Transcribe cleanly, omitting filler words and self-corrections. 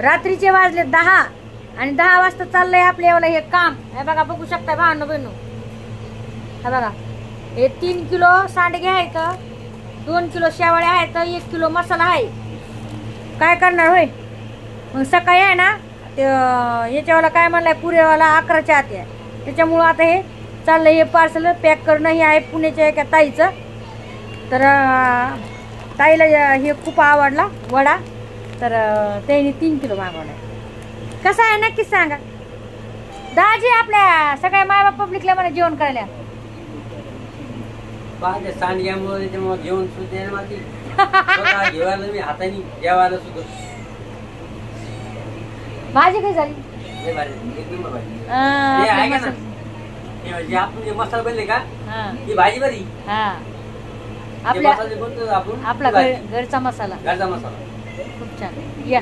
रात्रीचे वाजले 10 आणि 10 वाजता चाललंय आपल्या एवढं हे काम. हे बघा, बघू शकता भावनो बहिणू. हे बघा, हे 3 किलो सांडगे आहेत, 2 किलो शेवाळ्या आहेत, 1 किलो मसाला आहे. काय करणार होय. मग सकाळी आहे ना ते याच्यावाला काय म्हणलाय पुरेवाला 11च्या आत आहे. त्याच्यामुळं आता हे चाललंय हे पार्सल पॅक करणं. हे आहे पुण्याच्या एका ताईचं. तर ताईला हे खूप आवडला वडा, तर त्यांनी 3 किलो मागवला. कसा आहे नक्कीच सांगा. दाजी आपल्या सगळ्या मायबाप पब्लिकला मला जेवण करायला सांडग्यामुळे त्याच्यामुळे जेवण सुद्धा माझी घेवायला मी हाताने जेवायला सुद्धा. भाजी काय झाली. जे आपण जे मसाला बनले का ही भाजी बरी. आपला घरचा मसाला घरचा मसाला खूप छान. या